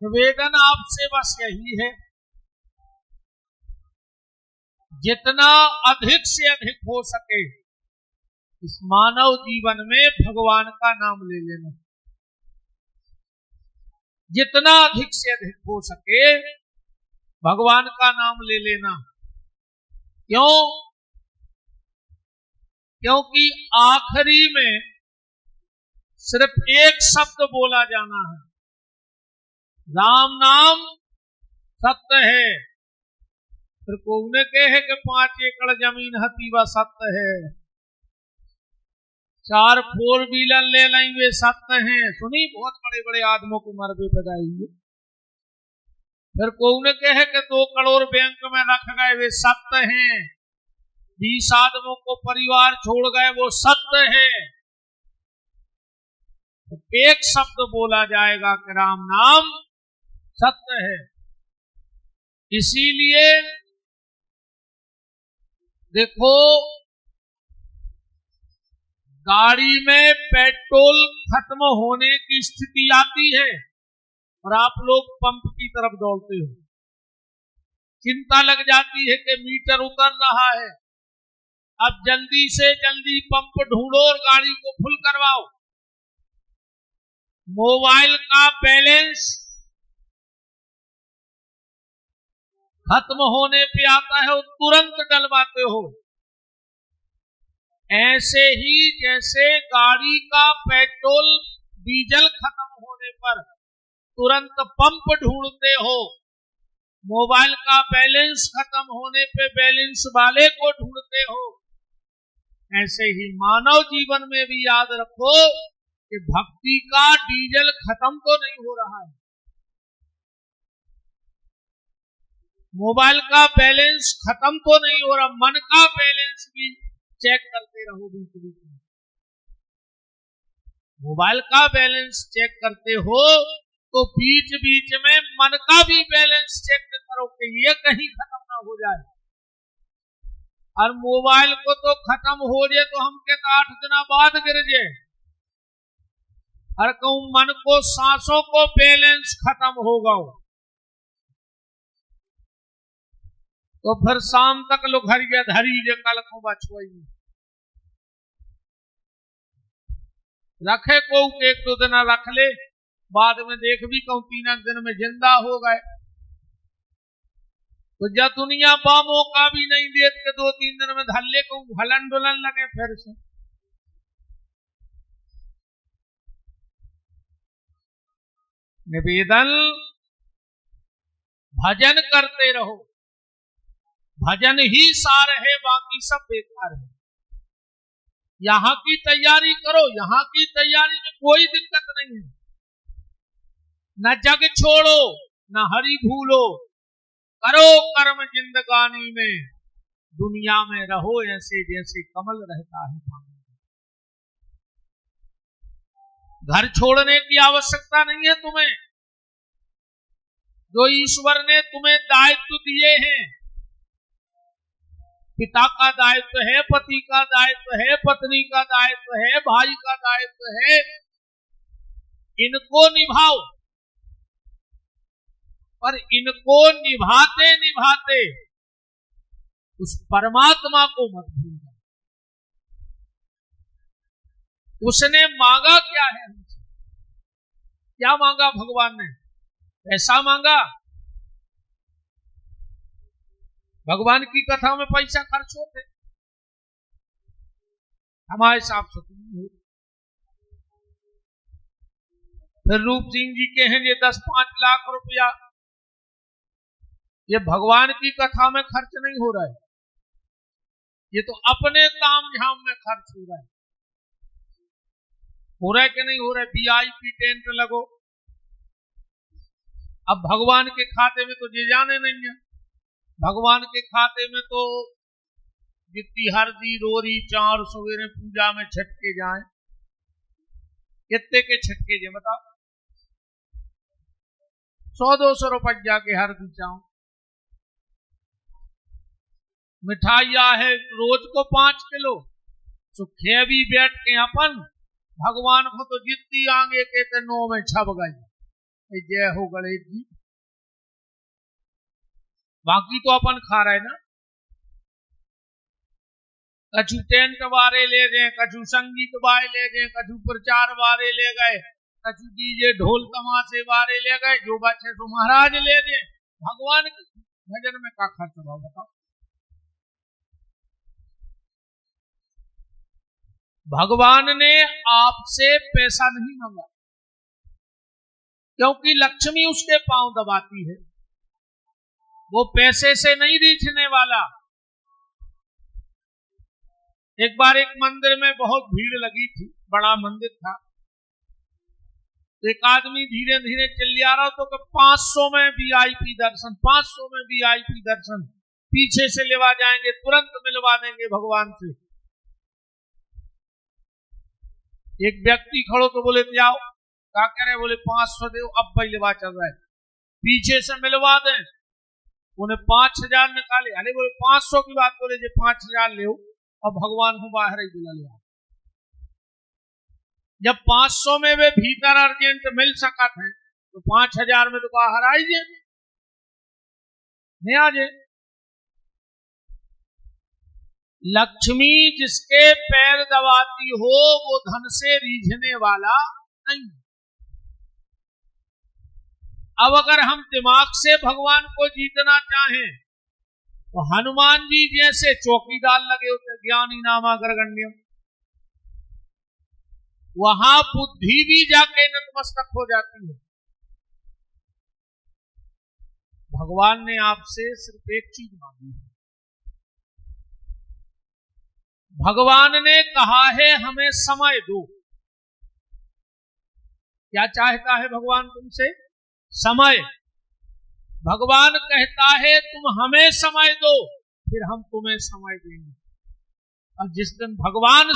निवेदन आपसे बस यही है, जितना अधिक से अधिक हो सके इस मानव जीवन में भगवान का नाम ले लेना। जितना अधिक से अधिक हो सके भगवान का नाम ले लेना। क्यों? क्योंकि आखिरी में सिर्फ एक शब्द बोला जाना है, राम नाम सत्य है। फिर कोने के है कि 5 एकड़ जमीन हती व सत्य है, 4 4 व्हीलर ले लें वे सत्य हैं। सुनी बहुत बड़े बड़े आदमों को मरबे बजाई। फिर कोने के है कि 2 करोड़ बैंक में रख गए वे सत्य हैं, 20 आदमों को परिवार छोड़ गए वो सत्य है। तो एक शब्द बोला जाएगा कि राम नाम सत्य है। इसीलिए देखो, गाड़ी में पेट्रोल खत्म होने की स्थिति आती है और आप लोग पंप की तरफ दौड़ते हो, चिंता लग जाती है कि मीटर उतर रहा है, अब जल्दी से जल्दी पंप ढूंढो और गाड़ी को फुल करवाओ। मोबाइल का बैलेंस खत्म होने पे आता है और तुरंत डलवाते हो। ऐसे ही जैसे गाड़ी का पेट्रोल डीजल खत्म होने पर तुरंत पंप ढूंढते हो, मोबाइल का बैलेंस खत्म होने पे बैलेंस वाले को ढूंढते हो, ऐसे ही मानव जीवन में भी याद रखो कि भक्ति का डीजल खत्म तो नहीं हो रहा है, मोबाइल का बैलेंस खत्म तो नहीं हो रहा, मन का बैलेंस भी चेक करते रहो। बीच बीच में मोबाइल का बैलेंस चेक करते हो तो बीच बीच में मन का भी बैलेंस चेक करो कि ये कहीं खत्म ना हो जाए। और मोबाइल को तो खत्म हो जाए तो हम के 8 दिन बाद गिर जाए। और कहूं मन को, सांसों को बैलेंस खत्म होगा तो फिर शाम तक लो घर गया धरी जे कल को बछोई रखे को 1-2 दिन रख ले, बाद में देख भी कहूं 3 दिन में जिंदा हो गए तो जब दुनिया बा मौका भी नहीं देते कि 2-3 दिन में धल्ले को हलन डुलन लगे। फिर से निवेदन, भजन करते रहो, भजन ही सार है, बाकी सब बेकार है। यहां की तैयारी करो, यहां की तैयारी में कोई दिक्कत नहीं है। न जग छोड़ो न हरि भूलो, करो कर्म जिंदगानी में, दुनिया में रहो ऐसे जैसे कमल रहता है पानी। घर छोड़ने की आवश्यकता नहीं है तुम्हें, जो ईश्वर ने तुम्हें दायित्व दिए हैं, पिता का दायित्व है, पति का दायित्व है, पत्नी का दायित्व है, भाई का दायित्व है, इनको निभाओ। पर इनको निभाते निभाते उस परमात्मा को मत भूलना। उसने मांगा क्या है हमसे? क्या मांगा भगवान ने? पैसा मांगा? भगवान की कथा में पैसा खर्च होते, हमारे हिसाब से नहीं होते। फिर रूप सिंह जी के हैं ये 10-5 लाख रुपया, ये भगवान की कथा में खर्च नहीं हो रहा है, ये तो अपने ताम झाम में खर्च हो रहा है। हो रहा है कि नहीं हो रहा है? VIP टेंट लगो, अब भगवान के खाते में तो ये जाने नहीं है, भगवान के खाते में तो जितनी हल्दी रोरी चार सवेरे पूजा में छटके जाए, कितने के छटके जे बताओ? 100-200 रुपया के हल्दी चाऊ। मिठाइया है रोज को 5 किलो, सुखे भी बैठ के अपन भगवान को तो जितनी आगे के 9 में छप गई। जय हो गणेश जी। बाकी तो अपन खा रहे ना, कछु टेंट वाले ले गए, कछु संगीत वाले ले गए, कछु प्रचार वाले ले गए, कछु डीजे ढोल तमाशे वाले ले गए, जो बच्चे तो महाराज ले गए। भगवान के भजन में का खर्च हुआ बताओ? भगवान ने आपसे पैसा नहीं मांगा, क्योंकि लक्ष्मी उसके पांव दबाती है, वो पैसे से नहीं रीझने वाला। एक बार एक मंदिर में बहुत भीड़ लगी थी, बड़ा मंदिर था। एक आदमी धीरे धीरे चिल्ला रहा तो 500 में वीआईपी दर्शन, 500 में वीआईपी दर्शन, पीछे से लेवा जाएंगे, तुरंत मिलवा देंगे भगवान से। एक व्यक्ति खड़ो तो बोले जाओ, क्या कह रहे? बोले 500 दो, अब भाई लेवा चल रहा है, पीछे से मिलवा दें। उन्हें 5000 निकाले। अरे बोले 500 की बात बोले, जो 5000 ले, और भगवान को बाहर ही बुला लिया। जब 500 में वे भीतर अर्जेंट मिल सका थे, तो 5000 में तो बाहर आई जे नहीं आ जाए। लक्ष्मी जिसके पैर दबाती हो, वो धन से रीझने वाला नहीं। अब अगर हम दिमाग से भगवान को जीतना चाहें, तो हनुमान जी जैसे चौकीदार लगे होते, ज्ञानी नामा गर्गण्य, वहां बुद्धि भी जाके नतमस्तक हो जाती है। भगवान ने आपसे सिर्फ एक चीज मांगी है। भगवान ने कहा है हमें समय दो। क्या चाहता है भगवान तुमसे? समय। भगवान कहता है तुम हमें समय दो, फिर हम तुम्हें समय देंगे। और जिस दिन भगवान